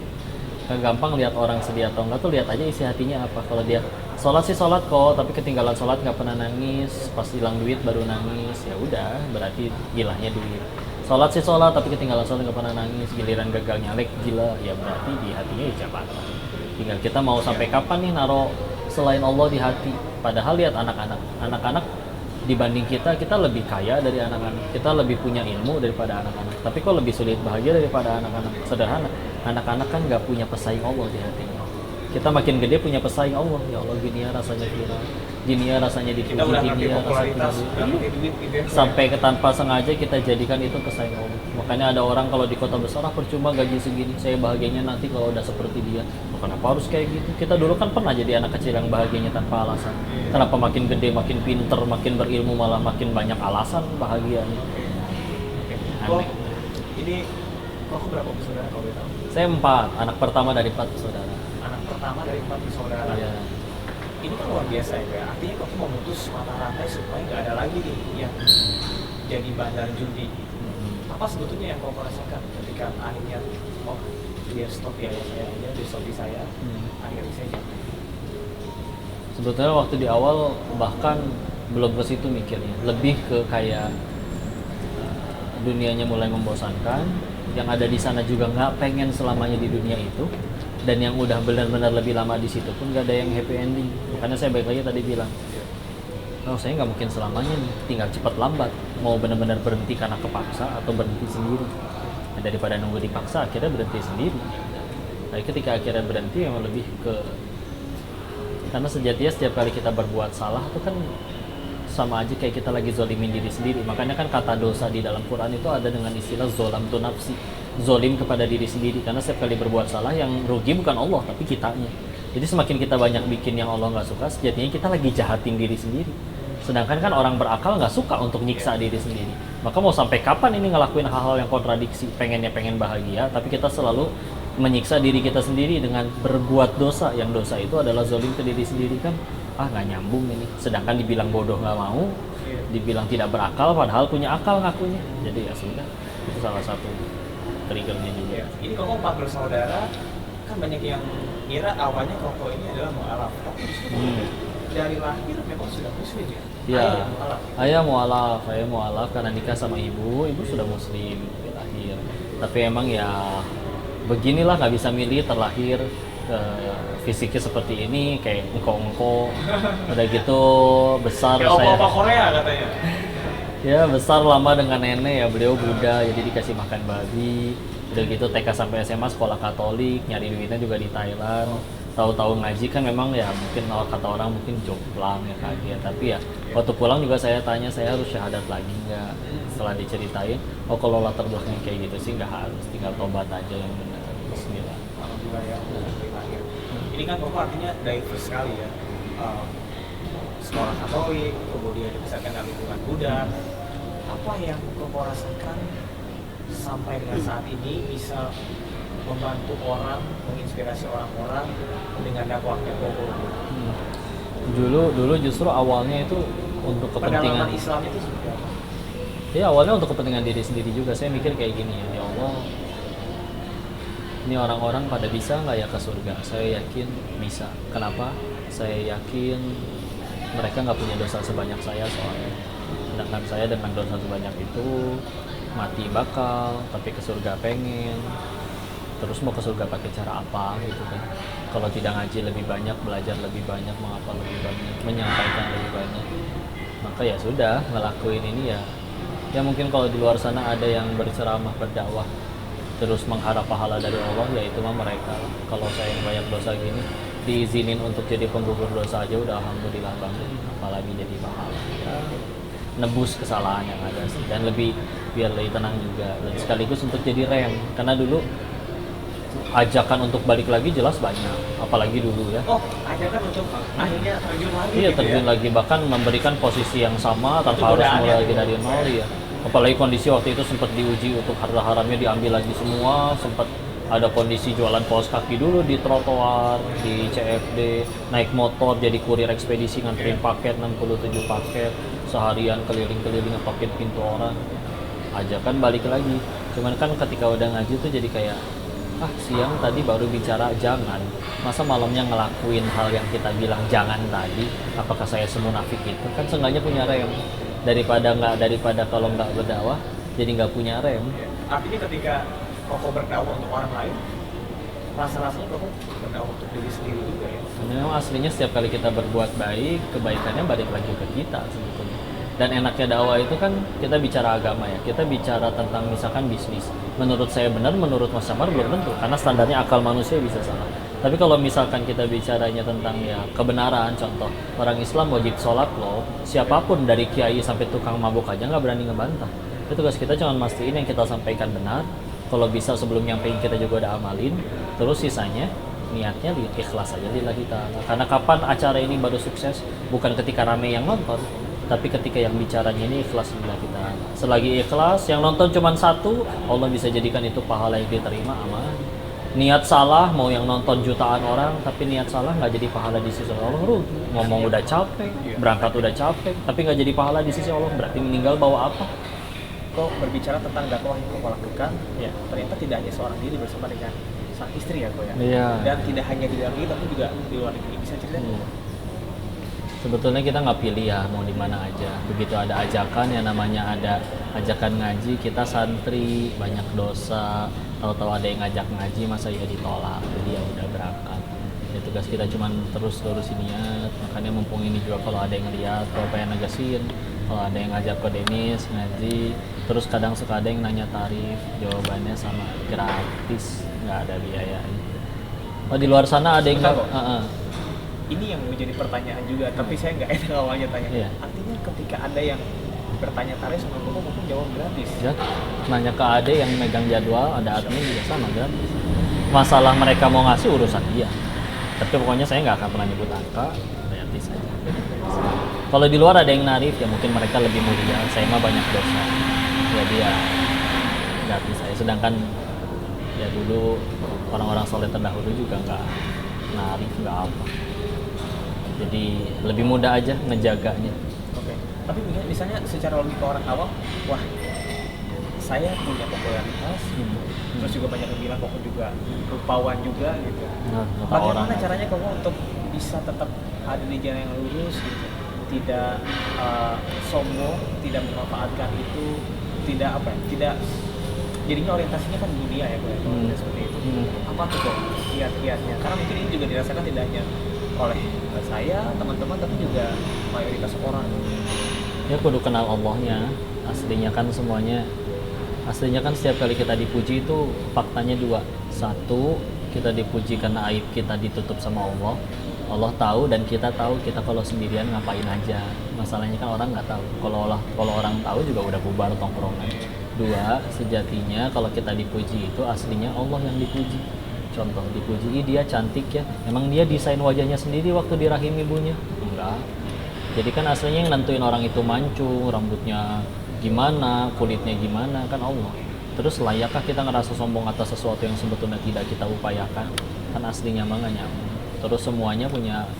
Gak gampang lihat orang sedih atau enggak tuh, lihat aja isi hatinya apa. Kalau dia sholat sih sholat kok, tapi ketinggalan sholat nggak pernah nangis, pas hilang duit baru nangis, ya udah berarti gilanya duit. Sholat sih sholat, tapi ketinggalan sholat nggak pernah nangis, giliran gagal nyalek gila, ya berarti di hatinya ya jabatan. Tinggal kita mau sampai kapan nih naro selain Allah di hati. Padahal lihat anak-anak dibanding kita lebih kaya dari anak-anak, kita lebih punya ilmu daripada anak-anak, tapi kok lebih sulit bahagia daripada anak-anak. Sederhana, anak-anak kan nggak punya pesaing Allah di hatinya. Kita makin gede punya pesaing Allah, ya Allah gini ya rasanya viral, gini ya rasanya dipuji, Kita udah gini ngerti ya popularitas, rasanya udah ngerti duit gitu ya. sampai tanpa sengaja kita jadikan itu pesaing Allah. Makanya ada orang kalau di kota besar, percuma gaji segini, saya bahagianya nanti kalau udah seperti dia. Kenapa harus kayak gitu? Kita dulu kan pernah jadi anak kecil yang bahagianya tanpa alasan. Kenapa makin gede, makin pinter, makin berilmu, malah makin banyak alasan bahagianya? Kok Aneh. ini kok berapa bersaudara kalau boleh tahu? Saya 4, anak pertama dari 4 saudara. Anak pertama dari 4 bersaudara. Iya. Ini kan luar biasa ya. Artinya kok memutus mata rantai supaya nggak ada lagi nih yang jadi bandar judi. Apa sebetulnya yang kau rasakan ketika akhirnya dia stop ya saya aja, dia stop di saya, akhirnya saya jangan. Sebetulnya waktu di awal bahkan belum ke situ mikirnya, lebih ke kayak dunianya mulai membosankan, yang ada di sana juga nggak pengen selamanya di dunia itu, dan yang udah benar-benar lebih lama di situ pun nggak ada yang happy ending. Makanya saya balik lagi tadi bilang, oh saya nggak mungkin selamanya nih, tinggal cepat lambat mau benar-benar berhenti karena kepaksa atau berhenti sendiri. Nah, daripada nunggu dipaksa akhirnya berhenti sendiri. Tapi ketika akhirnya berhenti memang lebih ke, karena sejatinya setiap kali kita berbuat salah itu kan sama aja kayak kita lagi zolimin diri sendiri. Makanya kan kata dosa di dalam Quran itu ada dengan istilah zolam tu nafsi, zolim kepada diri sendiri. Karena setiap kali berbuat salah yang rugi bukan Allah tapi kitanya. Jadi semakin kita banyak bikin yang Allah nggak suka, sejatinya kita lagi jahatin diri sendiri. Sedangkan kan orang berakal nggak suka untuk nyiksa diri sendiri. Maka mau sampai kapan ini ngelakuin hal-hal yang kontradiksi, pengen bahagia, tapi kita selalu menyiksa diri kita sendiri dengan berbuat dosa. Yang dosa itu adalah zolim ke diri sendiri kan. Nggak nyambung ini. Sedangkan dibilang bodoh nggak mau, dibilang tidak berakal, padahal punya akal ngakunya. Jadi ya sudah, itu salah satu triggernya juga. Ini kok 4 bersaudara, kan banyak yang ngira awalnya koko ini adalah mu'alaf, tapi justru dari lahir memang sudah muslim ya? Iya, Ayah mu'alaf. ayah mualaf karena nikah sama ibu sudah muslim dari lahir. Tapi emang ya beginilah, nggak bisa milih, terlahir fisiknya seperti ini, kayak engko-engko, udah gitu besar Kayak saya. opa-opa Korea katanya. Ya besar lama dengan nenek ya, beliau Buddha jadi dikasih makan babi. Udah gitu TK sampai SMA sekolah Katolik, nyari duitnya juga di Thailand. Tahu-tahu ngaji kan memang ya mungkin kalau kata orang mungkin jomplang ya kaget. Tapi ya waktu pulang juga saya tanya, saya harus syahadat lagi nggak? Setelah diceritain, kalau latar belakangnya kayak gitu sih nggak harus, tinggal tobat aja yang benar. Bismillah. Alhamdulillah ya, dari lahir. Ini kan koko artinya diverse sekali ya. Sekolah Katolik, kemudian dibesarkan dalam lingkungan Buddha. Apa yang koko rasakan sampai dengan saat ini bisa membantu orang, menginspirasi orang-orang dengan dakwahnya koko? Dulu justru awalnya itu untuk kepentingan Pendalaman Islam itu seperti apa? ya, awalnya untuk kepentingan diri sendiri juga. Saya mikir kayak gini ya Allah, ini orang-orang pada bisa nggak ya ke surga? Saya yakin bisa. Kenapa? Saya yakin mereka nggak punya dosa sebanyak saya soalnya. Sedangkan saya dengan dosa sebanyak itu mati bakal, tapi ke surga pengen. Terus mau ke surga pakai cara apa gitu kan? Kalau tidak ngaji lebih banyak, belajar lebih banyak, menghafal lebih banyak, menyampaikan lebih banyak. Maka ya sudah, ngelakuin ini ya. Ya mungkin kalau di luar sana ada yang berceramah, berdakwah, terus mengharap pahala dari Allah, ya itu mah mereka. Kalau saya yang banyak dosa gini, diizinin untuk jadi penggugur dosa aja udah alhamdulillah banget, apalagi jadi pahala. Ya, nebus kesalahan yang ada sih, dan lebih biar lebih tenang juga, dan sekaligus untuk jadi rem. Karena dulu ajakan untuk balik lagi jelas banyak, apalagi dulu ya. Oh, ajakan untuk akhirnya terjun lagi. Iya, gitu terjun ya? lagi, bahkan memberikan posisi yang sama tanpa harus godaannya mulai lagi tuh. dari nol ya. Apalagi kondisi waktu itu sempat diuji untuk harta haramnya diambil lagi semua, sempat ada kondisi jualan kaos kaki dulu di trotoar, di CFD, naik motor jadi kurir ekspedisi nganterin paket 67 paket, seharian keliling-keliling ngepakin pintu orang. Ajakan balik lagi. Cuman kan ketika udah ngaji tuh jadi kayak siang tadi baru bicara jangan, masa malamnya ngelakuin hal yang kita bilang jangan tadi, apakah saya semunafik itu? Kan seenggaknya punya rem, daripada kalau nggak berdakwah jadi nggak punya rem. Artinya ketika koko berdakwah untuk orang lain, rasa-rasanya koko berdakwah untuk diri sendiri juga ya? Memang aslinya setiap kali kita berbuat baik, kebaikannya balik lagi ke kita sebetulnya. Dan enaknya dakwah itu kan kita bicara agama ya, kita bicara tentang misalkan bisnis. Menurut saya benar, menurut Mas Samar belum tentu, karena standarnya akal manusia bisa salah. Tapi kalau misalkan kita bicaranya tentang ya kebenaran, contoh orang Islam wajib sholat loh, siapapun dari kiai sampai tukang mabuk aja nggak berani ngebantah. Itu tugas kita cuma mastiin yang kita sampaikan benar. Kalau bisa sebelum nyampein kita juga udah amalin, terus sisanya niatnya ikhlas aja lillahi ta'ala. Karena kapan acara ini baru sukses? Bukan ketika rame yang nonton, tapi ketika yang bicaranya ini ikhlas lillahi ta'ala. Selagi ikhlas, yang nonton cuma satu, Allah bisa jadikan itu pahala yang diterima, aman. Niat salah, mau yang nonton jutaan orang, tapi niat salah nggak jadi pahala di sisi Allah, rugi. Ngomong udah capek, berangkat udah capek, tapi nggak jadi pahala di sisi Allah, berarti meninggal bawa apa? Kok berbicara tentang dakwah yang kau lakukan, ya ternyata tidak hanya seorang diri bersama dengan sang istri ya kok ya. Iya. Dan tidak hanya di dalam negeri tapi juga di luar negeri, bisa cerita? Iya. Sebetulnya kita nggak pilih ya mau di mana aja. Begitu ada ajakan yang namanya ada ajakan ngaji, kita santri banyak dosa. Tahu-tahu ada yang ngajak ngaji, masa ya ditolak. Jadi ya udah berangkat. Ya, tugas kita cuma terus lurusin niat. Makanya mumpung ini juga kalau ada yang lihat, kalau pengen negasin, kalau ada yang ngajak ke Denis ngaji, terus kadang suka ada yang nanya tarif, jawabannya sama gratis, nggak ada biayanya. Oh di luar sana ada yang Ini yang menjadi pertanyaan juga, tapi saya nggak enak awalnya tanya. Iya. Artinya ketika ada yang bertanya tarif sama Koko mungkin jawab gratis. Ya, nanya ke ade yang megang jadwal, ada admin juga sama gratis. Masalah mereka mau ngasih urusan dia. Tapi pokoknya saya nggak akan pernah nyebut angka, gratis saja. Kalau di luar ada yang narif, ya mungkin mereka lebih mulia. Saya mah banyak dosa, jadi ya gratis saya. Sedangkan ya dulu orang-orang soleh terdahulu juga nggak narif, nggak apa. Jadi lebih mudah aja ngejaganya. Oke. Tapi misalnya secara logika orang awam, wah saya punya popularitas, terus juga banyak yang bilang Koko juga rupawan juga gitu. Nah, Bagaimana caranya Koko untuk bisa tetap ada di jalan yang lurus gitu? Tidak sombong, tidak memanfaatkan itu, tidak tidak jadinya orientasinya kan dunia ya Koko, tidak seperti itu. Apa tuh Kok kiat-kiatnya? Karena mungkin ini juga dirasakan tidak hanya oleh saya, teman-teman, tapi juga mayoritas orang. Ya kudu kenal Allahnya. Aslinya kan semuanya, aslinya kan setiap kali kita dipuji itu faktanya dua. Satu, kita dipuji karena aib kita ditutup sama Allah. Allah tahu dan kita tahu kita kalau sendirian ngapain aja. Masalahnya kan orang nggak tahu. Kalau orang tahu juga udah bubar tongkrongan. Dua, sejatinya kalau kita dipuji itu aslinya Allah yang dipuji. Contoh dipuji, dia cantik ya. Emang dia desain wajahnya sendiri waktu di rahim ibunya? Enggak. Jadi kan aslinya yang nentuin orang itu mancung, rambutnya gimana, kulitnya gimana, kan Allah. Terus layakkah kita ngerasa sombong atas sesuatu yang sebetulnya tidak kita upayakan? Kan aslinya mah nggak nyaman. Terus semuanya punya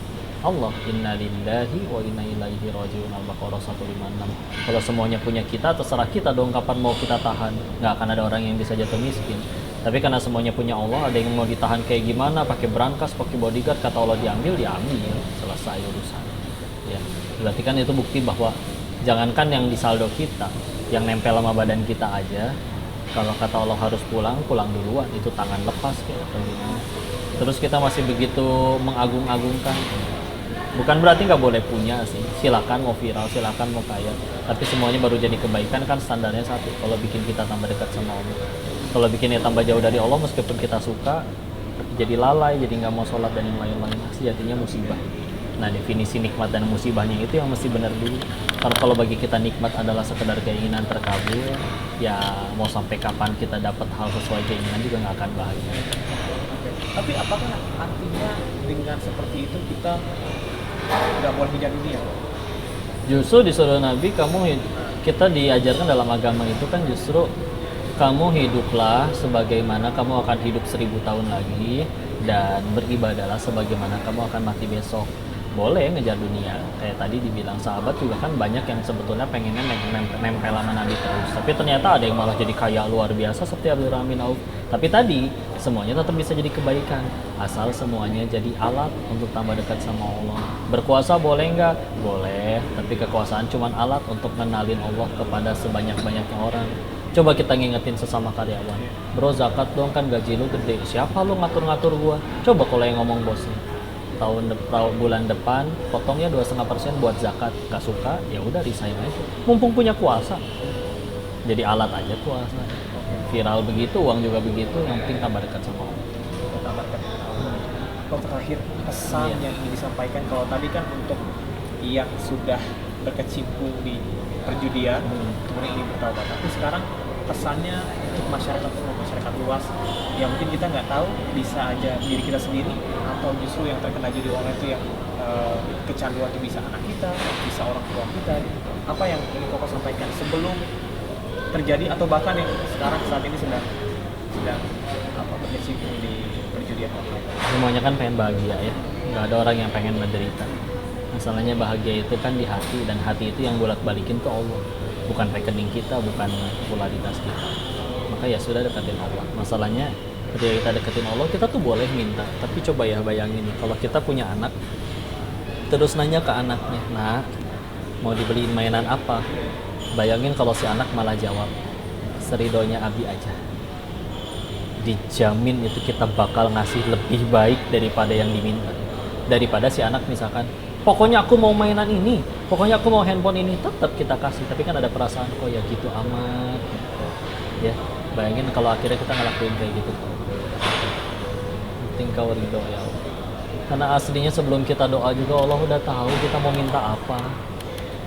Allah. Inna lillahi wa inna ilaihi rajiun. Al-Baqarah 156. Kalau semuanya punya kita, terserah kita dong kapan mau kita tahan. Nggak akan ada orang yang bisa jatuh miskin. Tapi karena semuanya punya Allah, ada yang mau ditahan kayak gimana, pakai brankas, pakai bodyguard, kata Allah diambil, selesai urusan. Ya, berarti kan itu bukti bahwa jangankan yang di saldo kita, yang nempel sama badan kita aja, kalau kata Allah harus pulang, pulang duluan, itu tangan lepas kayak atau gimana. Terus kita masih begitu mengagung-agungkan. Bukan berarti nggak boleh punya sih, silakan mau viral, silakan mau kaya, tapi semuanya baru jadi kebaikan kan standarnya satu, kalau bikin kita tambah dekat sama Allah. Kalau bikinnya tambah jauh dari Allah, meskipun kita suka, jadi lalai, jadi nggak mau sholat dan yang lain-lain, sejatinya musibah. Nah, definisi nikmat dan musibahnya itu yang mesti benar dulu. Karena kalau bagi kita nikmat adalah sekedar keinginan terkabul, ya mau sampai kapan kita dapat hal sesuai keinginan juga nggak akan bahagia. Oke. Tapi apakah artinya dengan seperti itu kita nggak boleh hijab dunia? Justru disuruh Nabi, kita diajarkan dalam agama itu kan justru kamu hiduplah sebagaimana kamu akan hidup 1000 tahun lagi, dan beribadahlah sebagaimana kamu akan mati besok. Boleh ngejar dunia, kayak tadi dibilang sahabat juga kan banyak yang sebetulnya pengennya nempel sama Nabi terus, tapi ternyata ada yang malah jadi kaya luar biasa seperti Abdurrahman bin Auf. Tapi tadi semuanya tetap bisa jadi kebaikan asal semuanya jadi alat untuk tambah dekat sama Allah. Berkuasa boleh nggak? Boleh, tapi kekuasaan cuma alat untuk kenalin Allah kepada sebanyak-banyaknya orang. Coba kita ngingetin sesama karyawan, bro zakat dong, kan gaji lu gede, siapa lu ngatur-ngatur gua? Coba kalau yang ngomong bosnya, bulan depan potongnya 2,5% buat zakat, nggak suka ya udah resign aja, mumpung punya kuasa, jadi alat aja kuasa. Viral begitu, uang juga begitu, yang penting tambah dekat sama Allah. Tambah dekat dengan Allah. Kalau terakhir pesan yang ingin disampaikan, kalau tadi kan untuk yang sudah berkecimpung di perjudian kemudian ingin bertaubat, tapi sekarang pesannya untuk masyarakat luas yang mungkin kita nggak tahu, bisa aja diri kita sendiri atau justru yang terkena judi online itu yang kecanduan itu bisa anak kita, bisa orang tua kita. Apa yang ingin Koko sampaikan sebelum terjadi atau bahkan yang sekarang saat ini sedang berkecimpung di perjudian online? Semuanya kan pengen bahagia ya, nggak ada orang yang pengen menderita. Masalahnya bahagia itu kan di hati, dan hati itu yang bolak-balikin tuh Allah, bukan rekening kita, bukan popularitas kita. Maka ya sudah, deketin Allah. Masalahnya ketika kita deketin Allah, kita tuh boleh minta, tapi coba ya bayangin nih, kalau kita punya anak terus nanya ke anaknya, "Nak, mau dibeliin mainan apa?" Bayangin kalau si anak malah jawab, "Seridonya Abi aja." Dijamin itu kita bakal ngasih lebih baik daripada yang diminta. Daripada si anak misalkan, "Pokoknya aku mau mainan ini, pokoknya aku mau handphone ini," tetap kita kasih, tapi kan ada perasaan, "Kok ya gitu amat," gitu. Ya, bayangin kalau akhirnya kita ngelakuin kayak gitu. Penting kau ridho ya Allah. Karena aslinya sebelum kita doa juga Allah udah tahu kita mau minta apa.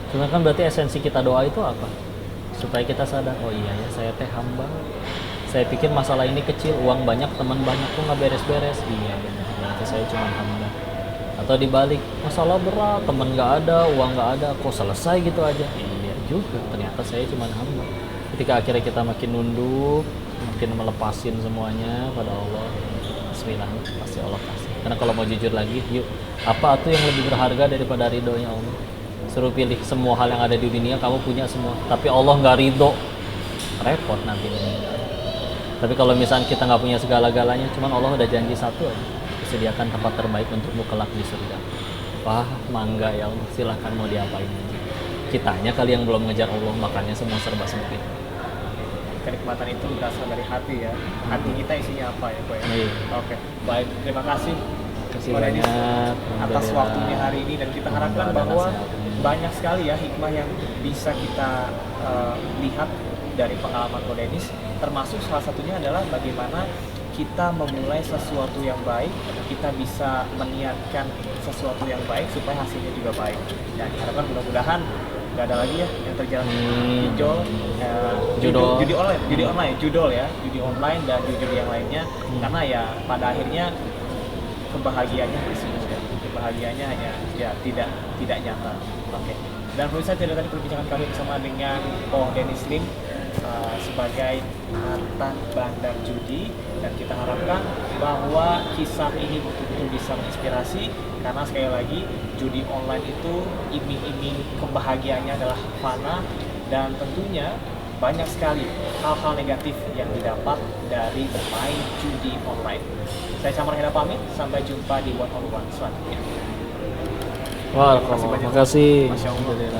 Cuma kan berarti esensi kita doa itu apa? Supaya kita sadar, oh iya ya, saya teh hamba. Saya pikir masalah ini kecil, uang banyak, teman banyak, kok nggak beres-beres. Iya benar, berarti saya cuma hamba. Atau dibalik, masalah berat, teman nggak ada, uang nggak ada, kok selesai gitu aja? Iya juga, ternyata saya cuma hamba. Ketika akhirnya kita makin nunduk, makin melepasin semuanya pada Allah, bismillah, pasti Allah kasih. Karena kalau mau jujur lagi, yuk, apa tuh yang lebih berharga daripada ridhonya Allah? Suruh pilih semua hal yang ada di dunia, kamu punya semua, tapi Allah nggak ridho, repot nanti. Tapi kalau misalnya kita nggak punya segala-galanya, cuman Allah udah janji satu aja, sediakan tempat terbaik untukmu kelak di surga. Wah, mangga ya Allah, silahkan mau diapain aja. Kitanya kali yang belum ngejar Allah, makanya semua serba sempit. Kenikmatan itu berasal dari hati ya. Hati kita isinya apa ya, Pak? Iya. Oke, baik. Terima kasih. Kasih Pak Dennis banyak atas waktunya hari ini, dan kita harapkan bahwa banyak sekali ya hikmah yang bisa kita lihat dari pengalaman Pak Dennis, termasuk salah satunya adalah bagaimana kita memulai sesuatu yang baik, kita bisa meniatkan sesuatu yang baik supaya hasilnya juga baik. Dan diharapkan mudah-mudahan nggak ada lagi ya yang terjadi judi online dan judi yang lainnya, karena ya pada akhirnya kebahagiaannya kebahagiaannya hanya ya tidak nyata. Oke. Dan pemirsa, tidak tadi perbincangan kami bersama dengan Ko Dennis Lim sebagai mantan bandar judi, dan kita harapkan bahwa kisah ini betul-betul bisa menginspirasi, karena sekali lagi judi online itu iming-iming kebahagiaannya adalah fana, dan tentunya banyak sekali hal-hal negatif yang didapat dari bermain judi online. Saya Samar Hera pamit, sampai jumpa di one on one selanjutnya. Wah, terima kasih. Masya Allah.